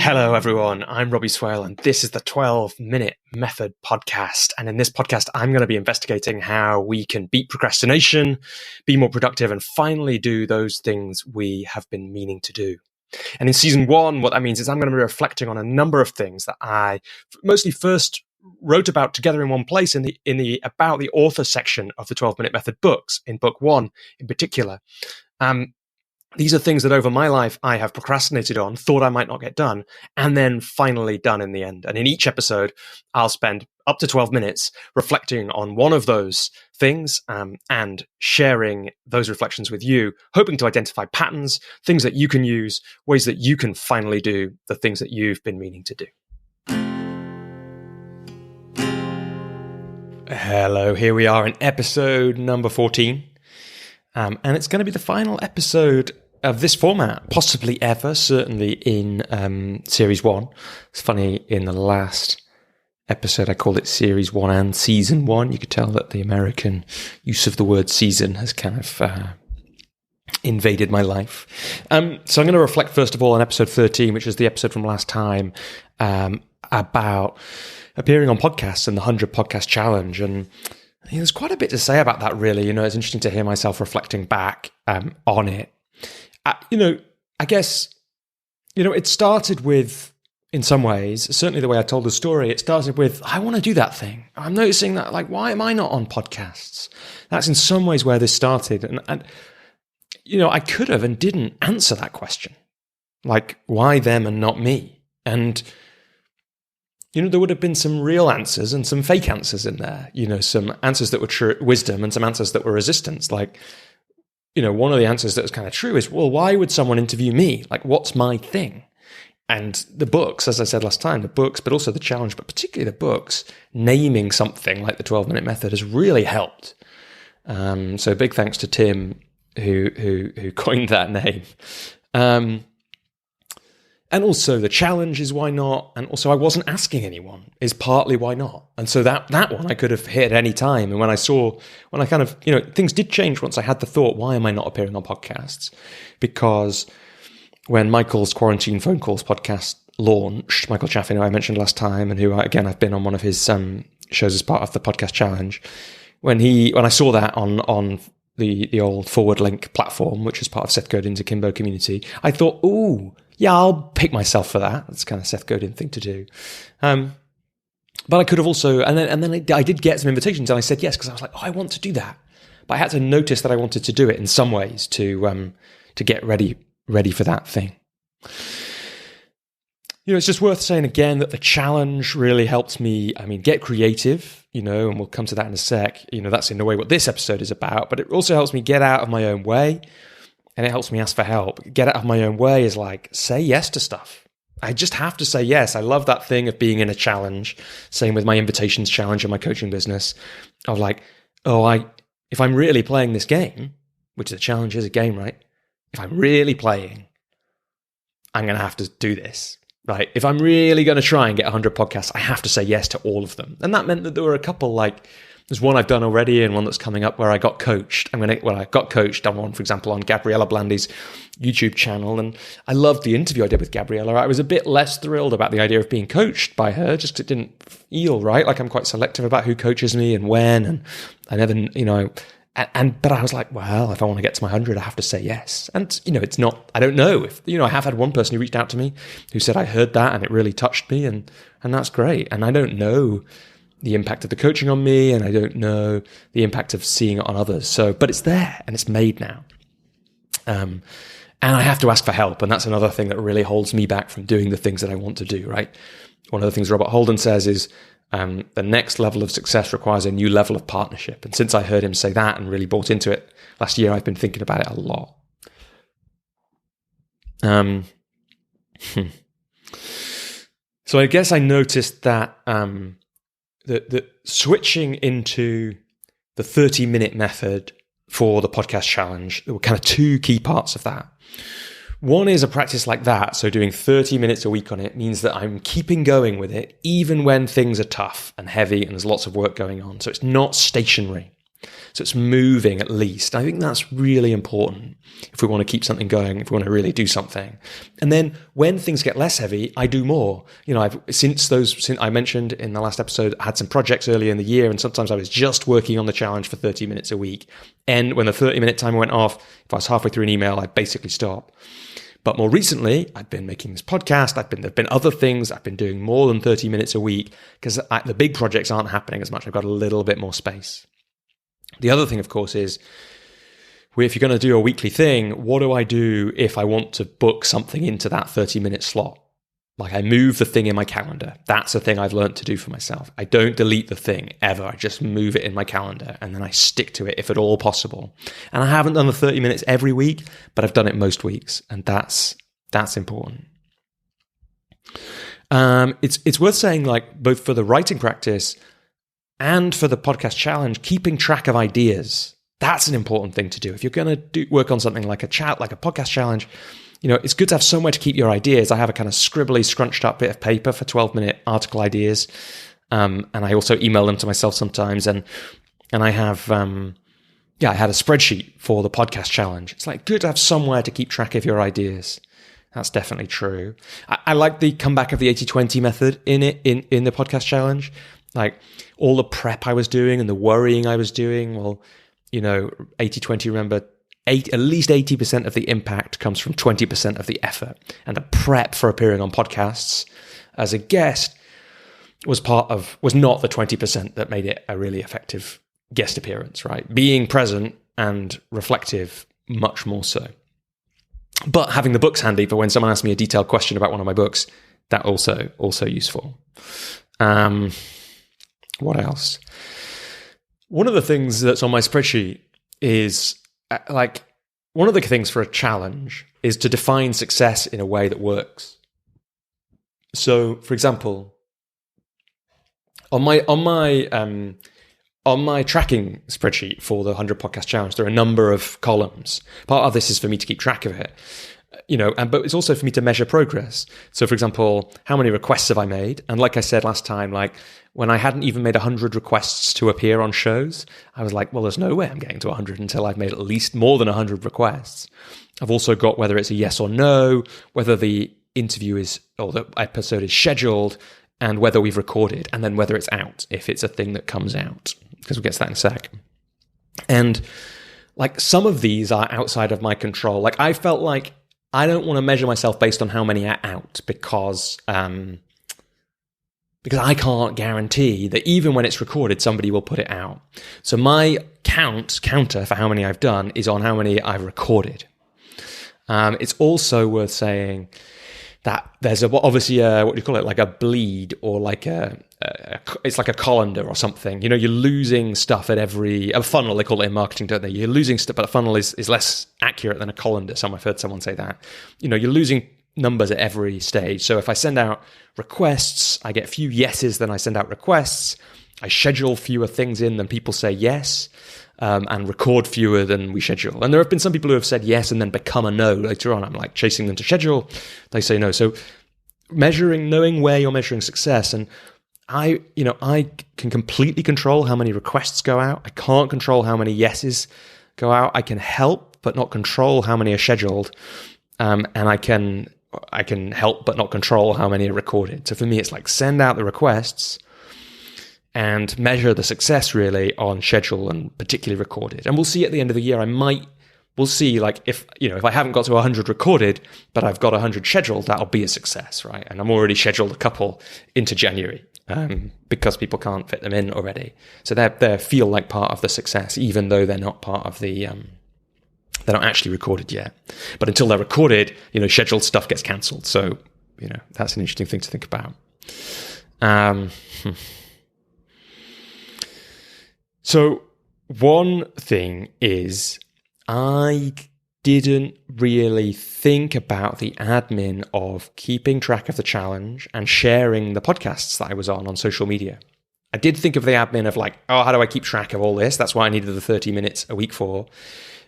Hello, everyone. I'm Robbie Swale, and this is the 12-Minute Method podcast. And in this podcast, I'm going to be investigating how we can beat procrastination, be more productive, and finally do those things we have been meaning to do. And in season 1, what that means is I'm going to be reflecting on a number of things that I mostly first wrote about together in one place in the About the Author section of the 12-Minute Method books, in book 1 in particular. These are things that over my life I have procrastinated on, thought I might not get done, and then finally done in the end. And in each episode, I'll spend up to 12 minutes reflecting on one of those things and sharing those reflections with you, hoping to identify patterns, things that you can use, ways that you can finally do the things that you've been meaning to do. Hello, here we are in episode number 14. And it's going to be the final episode of this format, possibly ever, certainly in Series 1. It's funny, in the last episode, I called it Series 1 and Season 1. You could tell that the American use of the word season has kind of invaded my life. So I'm going to reflect, first of all, on episode 13, which is the episode from last time, about appearing on podcasts and the 100 Podcast Challenge. And there's quite a bit to say about that, really. It's interesting to hear myself reflecting back on it. I guess, it started with, in some ways, certainly the way I told the story, it started with, I want to do that thing. I'm noticing that, why am I not on podcasts? That's in some ways where this started. And I could have and didn't answer that question. Why them and not me? And there would have been some real answers and some fake answers in there. Some answers that were true wisdom and some answers that were resistance. One of the answers that was kind of true is, well, why would someone interview me? What's my thing? And the books, as I said last time, the books, but also the challenge, but particularly the books, naming something like the 12-Minute Method has really helped. So big thanks to Tim who coined that name. And also the challenge is why not, and also I wasn't asking anyone is partly why not. And so that one I could have hit at any time. And when I kind of, things did change once I had the thought, why am I not appearing on podcasts? Because when Michael's Quarantine Phone Calls podcast launched, Michael Chaffin, who I mentioned last time, and who, again, I've been on one of his shows as part of the podcast challenge, when I saw that on the old Forward Link platform, which is part of Seth Godin's Akimbo community, I thought, ooh, yeah, I'll pick myself for that. That's kind of Seth Godin thing to do. But I could have also, and then I did get some invitations, and I said yes because I was like, oh, I want to do that. But I had to notice that I wanted to do it in some ways to get ready for that thing. It's just worth saying again that the challenge really helped me, get creative, and we'll come to that in a sec. That's in a way what this episode is about, but it also helps me get out of my own way. And it helps me ask for help. Get out of my own way is say yes to stuff. I just have to say yes. I love that thing of being in a challenge. Same with my invitations challenge and my coaching business. Of if I'm really playing this game, which the challenge is a game, right? If I'm really playing, I'm going to have to do this, right? If I'm really going to try and get 100 podcasts, I have to say yes to all of them. And that meant that there were a couple there's one I've done already and one that's coming up where I got coached. I got coached on one, for example, on Gabriella Blandy's YouTube channel. And I loved the interview I did with Gabriella. I was a bit less thrilled about the idea of being coached by her, just 'cause it didn't feel right. I'm quite selective about who coaches me and when. And I never, but I was like, well, if I want to get to my 100, I have to say yes. And, it's not, I don't know if, I have had one person who reached out to me who said, I heard that and it really touched me. And that's great. And I don't know the impact of the coaching on me, and I don't know the impact of seeing it on others. But it's there and it's made now. And I have to ask for help. And that's another thing that really holds me back from doing the things that I want to do, right? One of the things Robert Holden says is the next level of success requires a new level of partnership. And since I heard him say that and really bought into it last year, I've been thinking about it a lot. So I guess I noticed that the switching into the 30-minute method for the podcast challenge, there were kind of two key parts of that. One is a practice like that. So doing 30 minutes a week on it means that I'm keeping going with it, even when things are tough and heavy and there's lots of work going on. So it's not stationary. So it's moving at least. I think that's really important if we want to keep something going, if we want to really do something. And then when things get less heavy, I do more. Since I mentioned in the last episode, I had some projects earlier in the year, and sometimes I was just working on the challenge for 30 minutes a week. And when the 30-minute timer went off, if I was halfway through an email, I'd basically stop. But more recently, I've been making this podcast. There've been other things. I've been doing more than 30 minutes a week because the big projects aren't happening as much. I've got a little bit more space. The other thing, of course, is if you're going to do a weekly thing, what do I do if I want to book something into that 30-minute slot? Like I move the thing in my calendar. That's a thing I've learned to do for myself. I don't delete the thing ever. I just move it in my calendar and then I stick to it if at all possible. And I haven't done the 30 minutes every week, but I've done it most weeks. And that's important. It's worth saying, like, both for the writing practice and for the podcast challenge, keeping track of ideas. That's an important thing to do. If you're going to work on something like a podcast challenge, it's good to have somewhere to keep your ideas. I have a kind of scribbly, scrunched up bit of paper for 12-minute article ideas. And I also email them to myself sometimes. And I have, I had a spreadsheet for the podcast challenge. It's like good to have somewhere to keep track of your ideas. That's definitely true. I like the comeback of the 80-20 method in the podcast challenge. Like all the prep I was doing and the worrying I was doing. Well, 80-20, remember, at least 80% of the impact comes from 20% of the effort. And the prep for appearing on podcasts as a guest was not the 20% that made it a really effective guest appearance, right? Being present and reflective, much more so. But having the books handy for when someone asks me a detailed question about one of my books, that also useful. What else? One of the things that's on my spreadsheet is one of the things for a challenge is to define success in a way that works. So, for example, on my tracking spreadsheet for the 100 podcast challenge, there are a number of columns. Part of this is for me to keep track of it, but it's also for me to measure progress. So, for example, how many requests have I made? And like I said last time, when I hadn't even made 100 requests to appear on shows, I was like, well, there's no way I'm getting to 100 until I've made at least more than 100 requests. I've also got whether it's a yes or no, whether the interview or the episode is scheduled, and whether we've recorded, and then whether it's out, if it's a thing that comes out, because we'll get to that in a sec. And some of these are outside of my control. I felt like I don't want to measure myself based on how many are out because I can't guarantee that even when it's recorded, somebody will put it out. So my counter for how many I've done is on how many I've recorded. It's also worth saying that there's obviously what do you call it, like a bleed, or it's like a colander or something. You're losing stuff at a funnel, they call it in marketing, don't they? You're losing stuff, but a funnel is less accurate than a colander. I've heard someone say that. You're losing numbers at every stage. So if I send out requests, I get few yeses than I send out requests. I schedule fewer things in than people say yes, and record fewer than we schedule. And there have been some people who have said yes and then become a no later on. I'm chasing them to schedule. They say no. So knowing where you're measuring success. And I can completely control how many requests go out. I can't control how many yeses go out. I can help but not control how many are scheduled. And I can help but not control how many are recorded. So for me, it's send out the requests and measure the success really on schedule and particularly recorded. And we'll see at the end of the year, we'll see if I haven't got to 100 recorded, but I've got 100 scheduled, that'll be a success, right? And I'm already scheduled a couple into January because people can't fit them in already. So they feel like part of the success, even though they're not part of the, they're not actually recorded yet. But until they're recorded, scheduled stuff gets cancelled. So, that's an interesting thing to think about. So one thing is I didn't really think about the admin of keeping track of the challenge and sharing the podcasts that I was on social media. I did think of the admin of how do I keep track of all this? That's why I needed the 30 minutes a week for.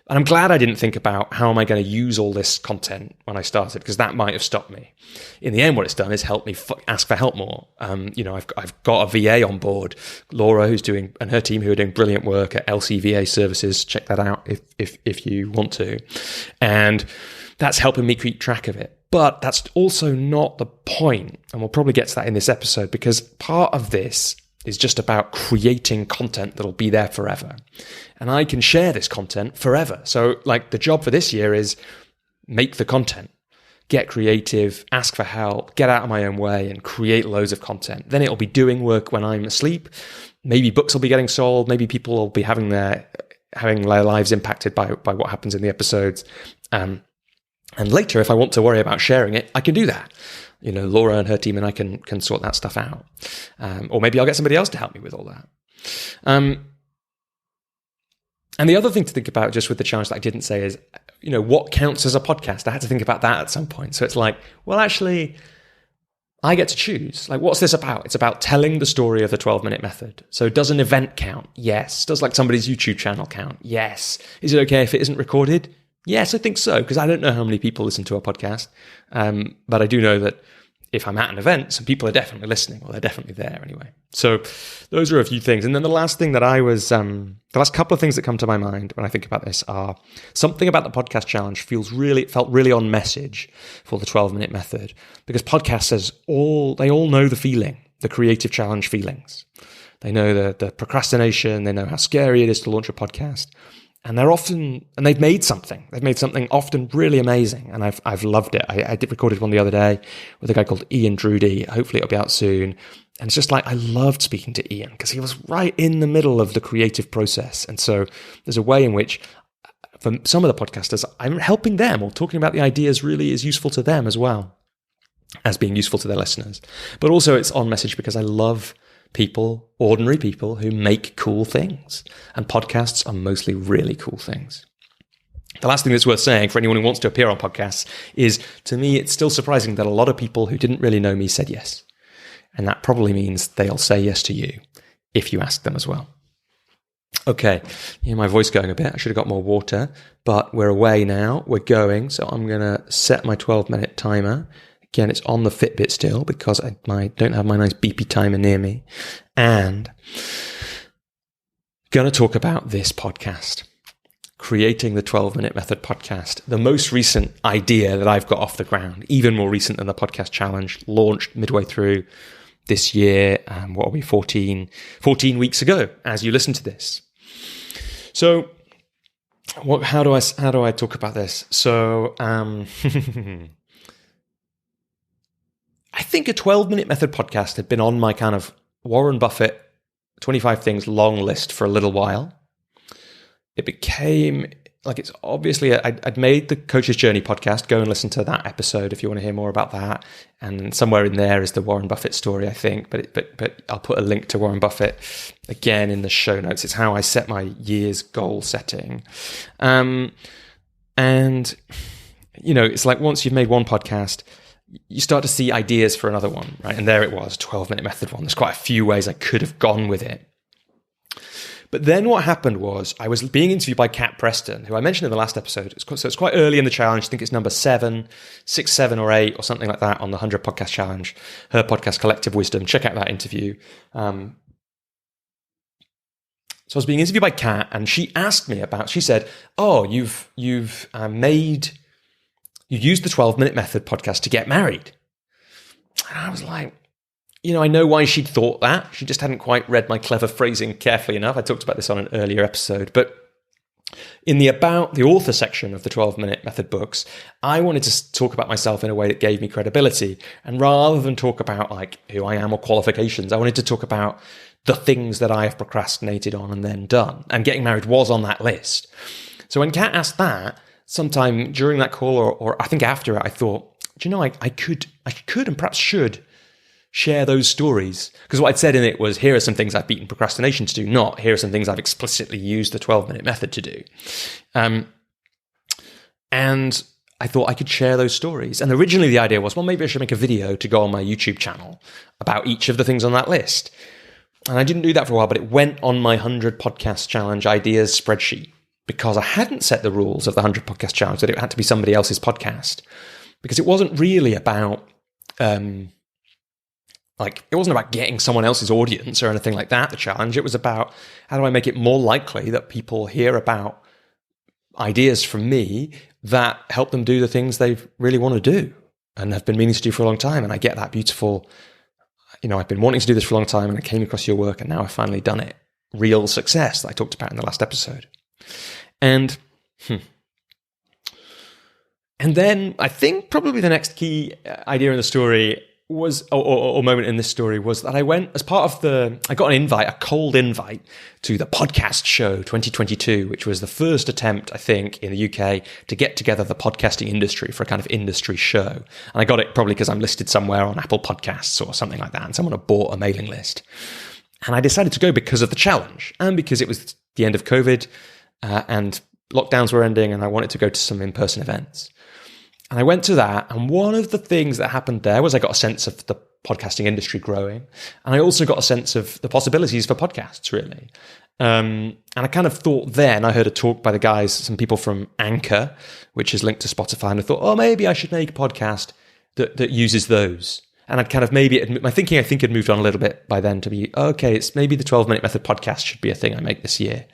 And I'm glad I didn't think about how am I going to use all this content when I started, because that might have stopped me. In the end, what it's done is help me ask for help more. I've got a VA on board, Laura, and her team who are doing brilliant work at LCVA Services. Check that out if you want to. And that's helping me keep track of it. But that's also not the point. And we'll probably get to that in this episode, because part of this is just about creating content that'll be there forever. And I can share this content forever. So like the job for this year is make the content, get creative, ask for help, get out of my own way and create loads of content. Then it'll be doing work when I'm asleep. Maybe books will be getting sold. Maybe people will be having their lives impacted by what happens in the episodes. And later, if I want to worry about sharing it, I can do that. Laura and her team and I can sort that stuff out. Or maybe I'll get somebody else to help me with all that. And the other thing to think about just with the challenge that I didn't say is, what counts as a podcast? I had to think about that at some point. So it's like, well, actually, I get to choose. Like, what's this about? It's about telling the story of the 12-minute method. So does an event count? Yes. Does like somebody's YouTube channel count? Yes. Is it okay if it isn't recorded? Yes, I think so, because I don't know how many people listen to a podcast. But I do know that if I'm at an event, some people are definitely listening, or they're definitely there anyway. So those are a few things. And then the last thing that the last couple of things that come to my mind when I think about this are something about the podcast challenge felt really on message for the 12-minute method, because podcasters they all know the feeling, the creative challenge feelings. They know the procrastination. They know how scary it is to launch a podcast. And they've made something. They've made something often really amazing, and I've loved it. I recorded one the other day with a guy called Ian Drudy. Hopefully it'll be out soon. And it's just like, I loved speaking to Ian because he was right in the middle of the creative process. And so there's a way in which, for some of the podcasters, I'm helping them, or talking about the ideas really is useful to them as well as being useful to their listeners. But also it's on message because I love people, ordinary people who make cool things. And podcasts are mostly really cool things. The last thing that's worth saying for anyone who wants to appear on podcasts is, to me, it's still surprising that a lot of people who didn't really know me said yes. And that probably means they'll say yes to you if you ask them as well. Okay, my voice going a bit. I should have got more water, but we're away now. We're going. So I'm going to set my 12-minute timer. Again, it's on the Fitbit still because I don't have my nice beepy timer near me. And going to talk about this podcast, creating the 12-minute method podcast, the most recent idea that I've got off the ground, even more recent than the podcast challenge, launched midway through this year. 14 weeks ago as you listen to this. So how do I talk about this? So, I think a 12-minute method podcast had been on my kind of Warren Buffett 25 things long list for a little while. It became like, it's obviously, I'd made the Coach's Journey podcast. Go and listen to that episode if you want to hear more about that. And somewhere in there is the Warren Buffett story, I think. But I'll put a link to Warren Buffett again in the show notes. It's how I set my year's goal setting. And, it's like once you've made one podcast, you start to see ideas for another one, right? And there it was, 12-minute method one. There's quite a few ways I could have gone with it. But then what happened was I was being interviewed by Kat Preston, who I mentioned in the last episode. So it's quite early in the challenge. I think it's number 7, 7 or 8 or something like that on the 100 podcast challenge. Her podcast, Collective Wisdom. Check out that interview. So I was being interviewed by Kat, and she asked me she said, "Oh, you've used the 12-minute method podcast to get married." And I was like, I know why she'd thought that. She just hadn't quite read my clever phrasing carefully enough. I talked about this on an earlier episode. But in the about the author section of the 12-minute method books, I wanted to talk about myself in a way that gave me credibility. And rather than talk about like who I am or qualifications, I wanted to talk about the things that I have procrastinated on and then done. And getting married was on that list. So when Kat asked that, sometime during that call or I think after it, I thought, I could and perhaps should share those stories. Because what I'd said in it was, here are some things I've beaten procrastination to do, not here are some things I've explicitly used the 12-minute method to do. And I thought I could share those stories. And originally the idea was, well, maybe I should make a video to go on my YouTube channel about each of the things on that list. And I didn't do that for a while, but it went on my 100 podcast challenge ideas spreadsheet. because I hadn't set the rules of the 100 podcast challenge that it had to be somebody else's podcast, because it wasn't really about, it wasn't about getting someone else's audience or anything like that, the challenge. It was about, how do I make it more likely that people hear about ideas from me that help them do the things they really want to do and have been meaning to do for a long time. And I get that beautiful, I've been wanting to do this for a long time, and I came across your work, and now I've finally done it. Real success that I talked about in the last episode. And then I think probably the next key idea in the story was, or moment in this story, was that I went, as part of I got an invite, a cold invite to the podcast show 2022, which was the first attempt, I think, in the UK to get together the podcasting industry for a kind of industry show. And I got it probably because I'm listed somewhere on Apple Podcasts or something like that, and someone had bought a mailing list. And I decided to go because of the challenge, and because it was the end of COVID, and lockdowns were ending, and I wanted to go to some in-person events. And I went to that, and one of the things that happened there was I got a sense of the podcasting industry growing, and I also got a sense of the possibilities for podcasts, really. And I kind of thought then, I heard a talk by the guys, some people from Anchor, which is linked to Spotify, and I thought, maybe I should make a podcast that uses those. And I'd kind of my thinking, I think, had moved on a little bit by then to be, okay, it's maybe the 12-minute method podcast should be a thing I make this year.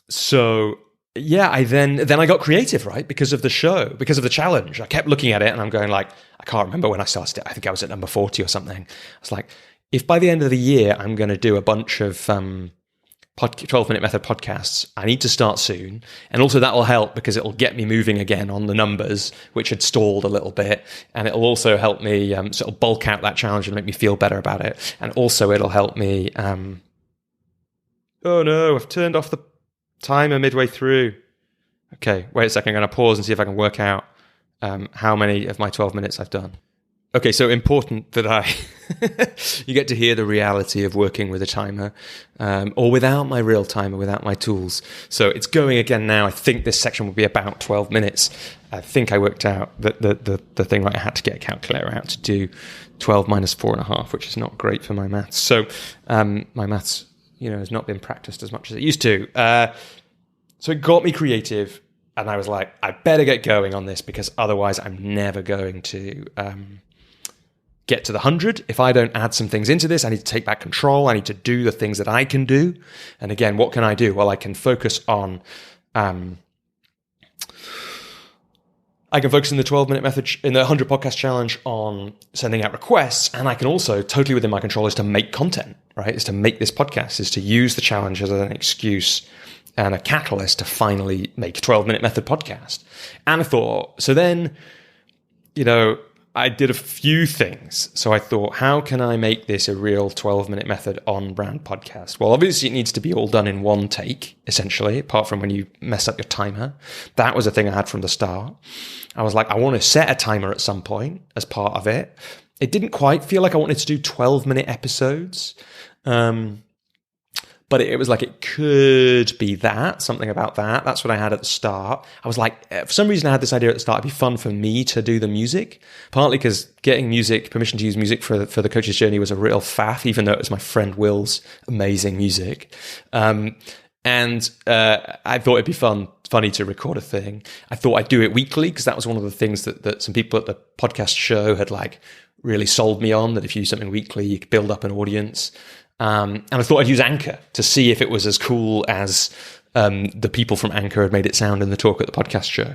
So yeah, I got creative, right? Because of the show, because of the challenge. I kept looking at it, and I'm going like, I can't remember when I started it. I think I was at number 40 or something. I was like, if by the end of the year I'm going to do a bunch of 12-minute method podcasts, I need to start soon. And also that will help because it'll get me moving again on the numbers, which had stalled a little bit. And it'll also help me sort of bulk out that challenge and make me feel better about it. And also it'll help me... oh no, I've turned off the timer midway through. Okay, wait a second. I'm going to pause and see if I can work out how many of my 12 minutes I've done. Okay, so important that you get to hear the reality of working with a timer, or without my real timer, without my tools. So it's going again now. I think this section will be about 12 minutes. I think I worked out that the thing right, I had to get a calculator out to do 12 minus 4.5, which is not great for my maths. So my maths, has not been practiced as much as it used to. So it got me creative. And I was like, I better get going on this because otherwise I'm never going to get to the 100. If I don't add some things into this, I need to take back control. I need to do the things that I can do. And again, what can I do? Well, I can focus on... I can focus in the 12-minute method, in the 100 podcast challenge on sending out requests. And I can also, totally within my control, is to make content, right? Is to make this podcast, is to use the challenge as an excuse and a catalyst to finally make a 12-minute method podcast. And I thought, so then, I did a few things. So I thought, how can I make this a real 12-minute method on brand podcast? Well, obviously it needs to be all done in one take, essentially, apart from when you mess up your timer. That was a thing I had from the start. I was like, I want to set a timer at some point as part of it. It didn't quite feel like I wanted to do 12-minute episodes. But it was like, it could be something about that. That's what I had at the start. I was like, for some reason I had this idea at the start, it'd be fun for me to do the music, partly because getting permission to use music for the coach's journey was a real faff, even though it was my friend Will's amazing music. And I thought it'd be funny to record a thing. I thought I'd do it weekly because that was one of the things that some people at the podcast show had like really sold me on, that if you do something weekly, you could build up an audience. And I thought I'd use Anchor to see if it was as cool as the people from Anchor had made it sound in the talk at the podcast show.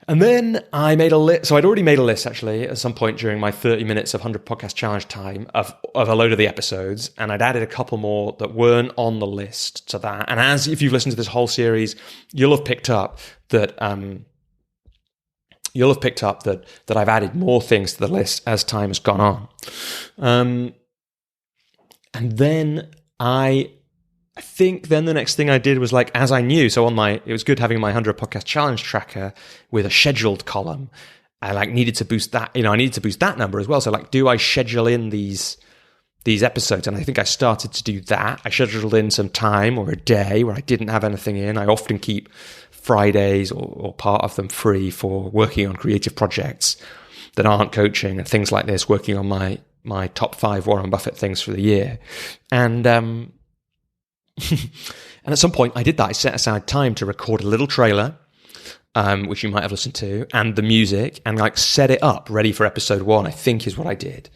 And then I made a list. So I'd already made a list, actually, at some point during my 30 minutes of 100 podcast challenge time of a load of the episodes. And I'd added a couple more that weren't on the list to that. And if you've listened to this whole series, you'll have picked up that... that I've added more things to the list as time has gone on. And then I think then the next thing I did was like, as I knew, so it was good having my 100 podcast challenge tracker with a scheduled column. I needed to boost that, I needed to boost that number as well. So do I schedule in these episodes? And I think I started to do that. I scheduled in some time or a day where I didn't have anything in. I often keep Fridays or part of them free for working on creative projects that aren't coaching and things like this, working on my my top 5 Warren Buffett things for the year. And and at some point I did that. I set aside time to record a little trailer, which you might have listened to, and the music, and like set it up ready for episode 1, I think is what I did.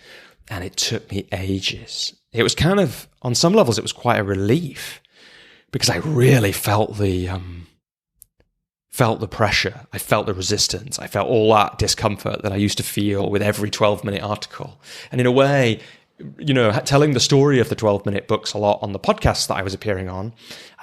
And it took me ages. It was kind of, on some levels, it was quite a relief, because I really felt the pressure. I felt the resistance. I felt all that discomfort that I used to feel with every 12-minute article. And in a way, you know, telling the story of the 12-minute books a lot on the podcasts that I was appearing on,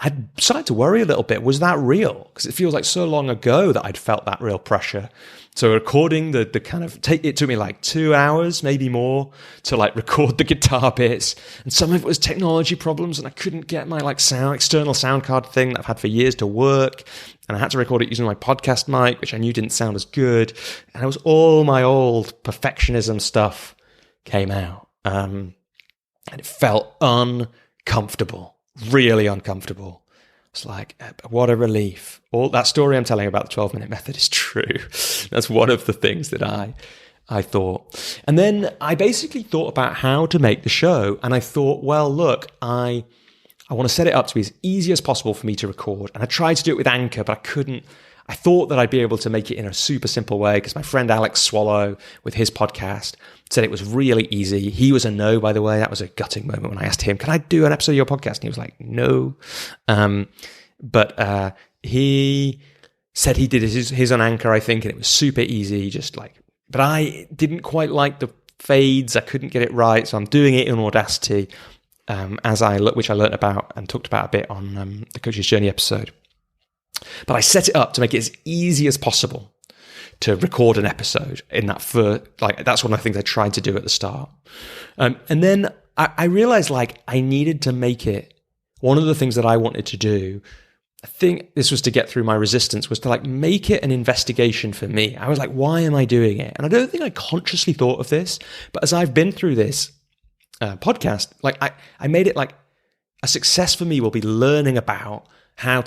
I'd started to worry a little bit. Was that real? Because it feels like so long ago that I'd felt that real pressure. So recording the kind of, it took me like 2 hours, maybe more, to like record the guitar bits. And some of it was technology problems, and I couldn't get my like external sound card thing that I've had for years to work. And I had to record it using my podcast mic, which I knew didn't sound as good. And it was all my old perfectionism stuff came out. And it felt uncomfortable, really uncomfortable. It's like, what a relief. All that story I'm telling about the 12-minute method is true. That's one of the things that I thought. And then I basically thought about how to make the show. And I thought, well, look, I want to set it up to be as easy as possible for me to record. And I tried to do it with Anchor, but I couldn't. I thought that I'd be able to make it in a super simple way, because my friend Alex Swallow with his podcast said it was really easy. He was a no, by the way. That was a gutting moment when I asked him, can I do an episode of your podcast? And he was like, no. But he said he did his on Anchor, I think, and it was super easy, just like, but I didn't quite like the fades. I couldn't get it right. So I'm doing it in Audacity, which I learned about and talked about a bit on the Coach's Journey episode. But I set it up to make it as easy as possible to record an episode in that that's one of the things I tried to do at the start. And then I realized like I needed to make it, one of the things that I wanted to do, I think this was to get through my resistance, was to like make it an investigation for me. I was like, why am I doing it? And I don't think I consciously thought of this, but as I've been through this podcast, like I made it like a success for me will be learning about how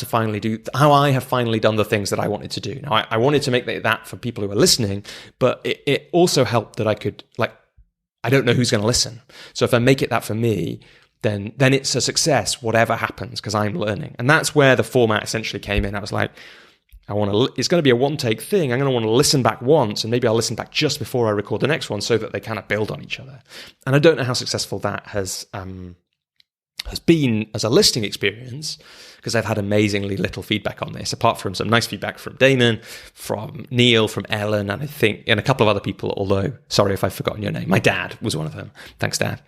I have finally done the things that I wanted to do. Now, I wanted to make that for people who are listening, but it also helped that I could, like, I don't know who's going to listen. So if I make it that for me, then it's a success, whatever happens, because I'm learning. And that's where the format essentially came in. I was like, it's going to be a one-take thing. I'm going to want to listen back once, and maybe I'll listen back just before I record the next one so that they kind of build on each other. And I don't know how successful that has been as a listening experience, because I've had amazingly little feedback on this, apart from some nice feedback from Damon, from Neil, from Ellen, and I think, and a couple of other people, although, sorry if I've forgotten your name. My dad was one of them. Thanks, Dad.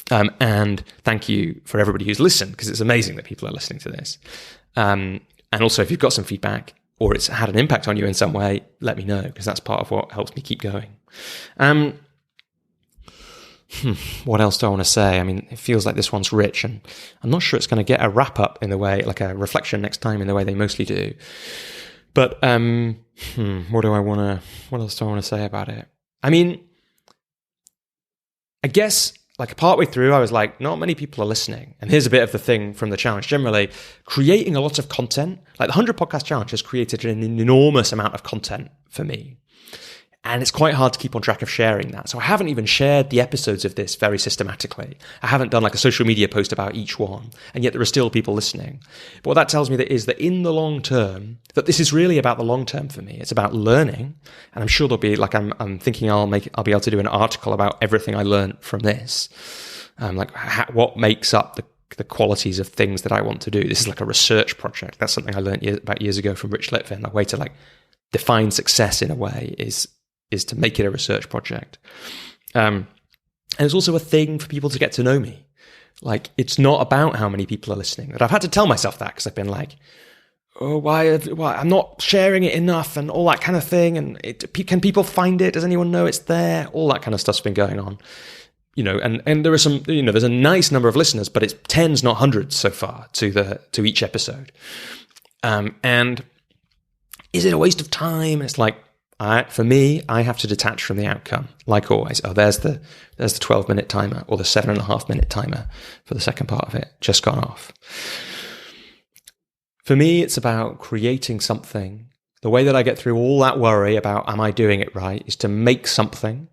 And thank you for everybody who's listened, because it's amazing that people are listening to this. And also, if you've got some feedback, or it's had an impact on you in some way, let me know, because that's part of what helps me keep going. What else do I want to say? I mean, it feels like this one's rich, and I'm not sure it's going to get a wrap up in the way, like a reflection next time in the way they mostly do. But what else do I want to say about it? I mean, I guess like partway through, I was like, not many people are listening. And here's a bit of the thing from the challenge. Generally, creating a lot of content, like the 100 Podcast Challenge has created an enormous amount of content for me. And it's quite hard to keep on track of sharing that. So I haven't even shared the episodes of this very systematically. I haven't done like a social media post about each one. And yet there are still people listening. But what that tells me is that in the long term, that this is really about the long term for me. It's about learning. And I'm sure there'll be like, I'm thinking I'll be able to do an article about everything I learned from this. What makes up the qualities of things that I want to do. This is like a research project. That's something I learned about years ago from Rich Litvin. A way to like define success in a way is to make it a research project. And it's also a thing for people to get to know me. Like, it's not about how many people are listening. But I've had to tell myself that, because I've been like, oh, why I'm not sharing it enough and all that kind of thing. And can people find it? Does anyone know it's there? All that kind of stuff's been going on. You know, and there are some, you know, there's a nice number of listeners, but it's tens, not hundreds so far to each episode. And is it a waste of time? It's like, for me, I have to detach from the outcome, like always. Oh, there's the 12-minute timer, or the 7.5-minute timer for the second part of it, just gone off. For me, it's about creating something. The way that I get through all that worry about, am I doing it right, is to make something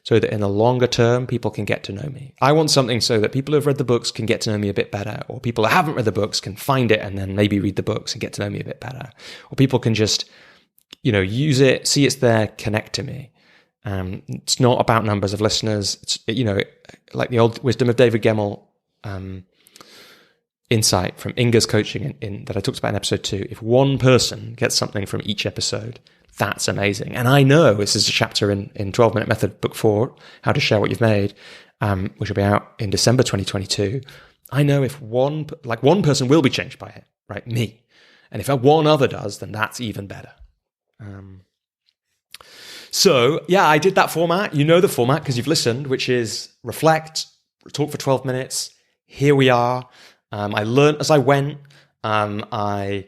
so that in the longer term, people can get to know me. I want something so that people who have read the books can get to know me a bit better, or people who haven't read the books can find it and then maybe read the books and get to know me a bit better, or people can just, use it, see it's there, connect to me. It's not about numbers of listeners. It's, like the old wisdom of David Gemmell, insight from Inga's coaching in that I talked about in episode 2. If one person gets something from each episode, that's amazing. And I know this is a chapter in 12-Minute Method, book 4, How to Share What You've Made, which will be out in December 2022. I know if one person will be changed by it, right? Me. And if one other does, then that's even better. So yeah, I did that format. You know the format because you've listened, which is reflect, talk for 12 minutes. Here we are. I learned as I went. I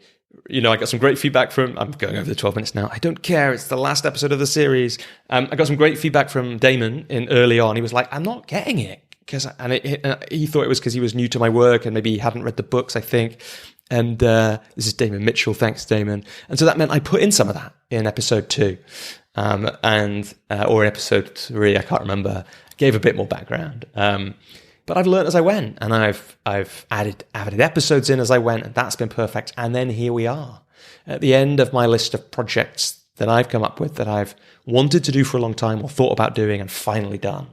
got some great feedback from, I'm going over the 12 minutes now. I don't care. It's the last episode of the series. I got some great feedback from Damon early on. He was like, I'm not getting it. He thought it was because he was new to my work and maybe he hadn't read the books, I think. And this is Damon Mitchell. Thanks, Damon. And so that meant I put in some of that in episode 2 or in episode 3. I can't remember. I gave a bit more background. But I've learned as I went, and I've added episodes in as I went, and that's been perfect. And then here we are at the end of my list of projects that I've come up with that I've wanted to do for a long time or thought about doing and finally done.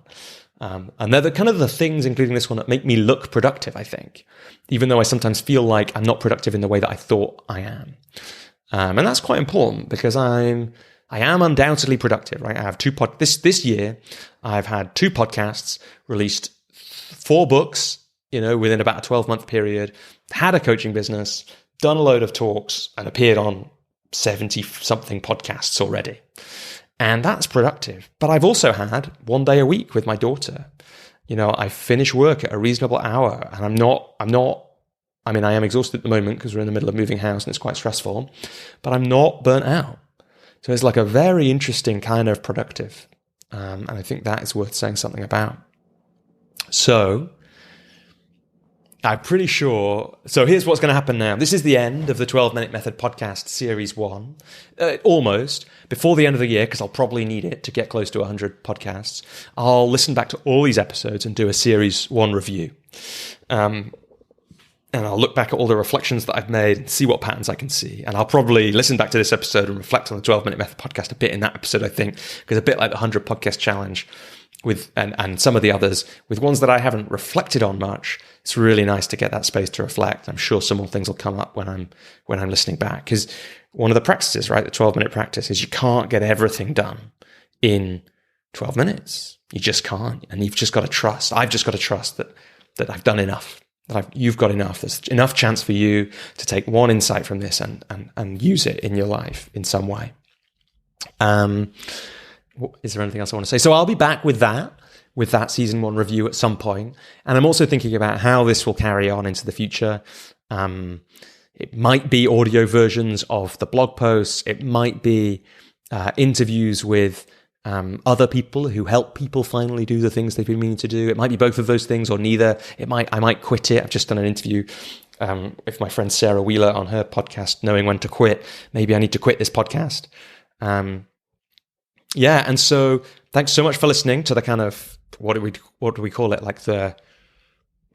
And they're the things, including this one, that make me look productive, I think, even though I sometimes feel like I'm not productive in the way that I thought I am. And that's quite important because I am undoubtedly productive, right? I have this year, I've had 2 podcasts, released 4 books, within about a 12-month period, had a coaching business, done a load of talks, and appeared on 70-something podcasts already. And that's productive. But I've also had 1 day a week with my daughter. I finish work at a reasonable hour, and I am exhausted at the moment because we're in the middle of moving house and it's quite stressful, but I'm not burnt out. So it's like a very interesting kind of productive. And I think that is worth saying something about. So I'm pretty sure. So here's what's going to happen now. This is the end of the 12-Minute Method podcast series 1, almost before the end of the year, because I'll probably need it to get close to 100 podcasts. I'll listen back to all these episodes and do a series 1 review. And I'll look back at all the reflections that I've made and see what patterns I can see. And I'll probably listen back to this episode and reflect on the 12-Minute Method podcast a bit in that episode, I think, because a bit like the 100 podcast challenge with and some of the others, with ones that I haven't reflected on much, it's really nice to get that space to reflect. I'm sure some more things will come up when I'm listening back. Because one of the practices, right, the 12-minute practice, is you can't get everything done in 12 minutes. You just can't. And you've just got to trust. I've just got to trust that I've done enough. You've got enough. There's enough chance for you to take one insight from this and use it in your life in some way. Is there anything else I want to say? So I'll be back with that season 1 review at some point. And I'm also thinking about how this will carry on into the future. It might be audio versions of the blog posts. It might be interviews with other people who help people finally do the things they've been meaning to do. It might be both of those things or neither. I might quit it. I've just done an interview with my friend Sarah Wheeler on her podcast, Knowing When to Quit. Maybe I need to quit this podcast. Yeah, and so thanks so much for listening to the kind of, what do we call it? Like the,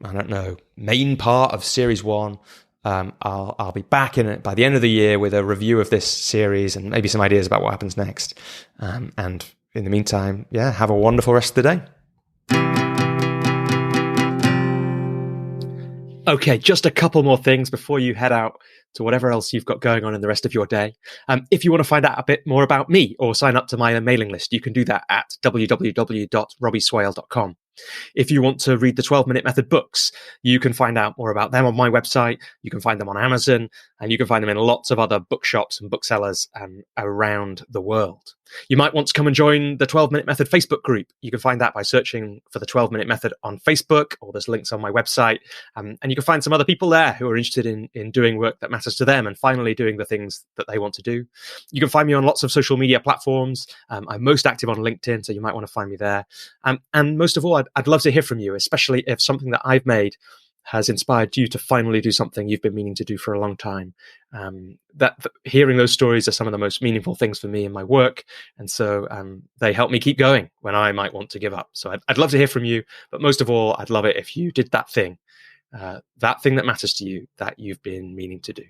I don't know, main part of series 1. I'll be back in it by the end of the year with a review of this series and maybe some ideas about what happens next. And in the meantime, yeah, have a wonderful rest of the day. Okay, just a couple more things before you head out to whatever else you've got going on in the rest of your day. If you want to find out a bit more about me or sign up to my mailing list, you can do that at www.robbieswale.com. If you want to read the 12-Minute Method books, you can find out more about them on my website. You can find them on Amazon, and you can find them in lots of other bookshops and booksellers around the world. You might want to come and join the 12-Minute Method Facebook group. You can find that by searching for the 12-Minute Method on Facebook, or there's links on my website. And you can find some other people there who are interested in doing work that matters to them and finally doing the things that they want to do. You can find me on lots of social media platforms. I'm most active on LinkedIn, so you might want to find me there. And most of all, I'd love to hear from you, especially if something that I've made has inspired you to finally do something you've been meaning to do for a long time. Hearing those stories are some of the most meaningful things for me in my work. And so they help me keep going when I might want to give up. So I'd love to hear from you. But most of all, I'd love it if you did that thing that matters to you that you've been meaning to do.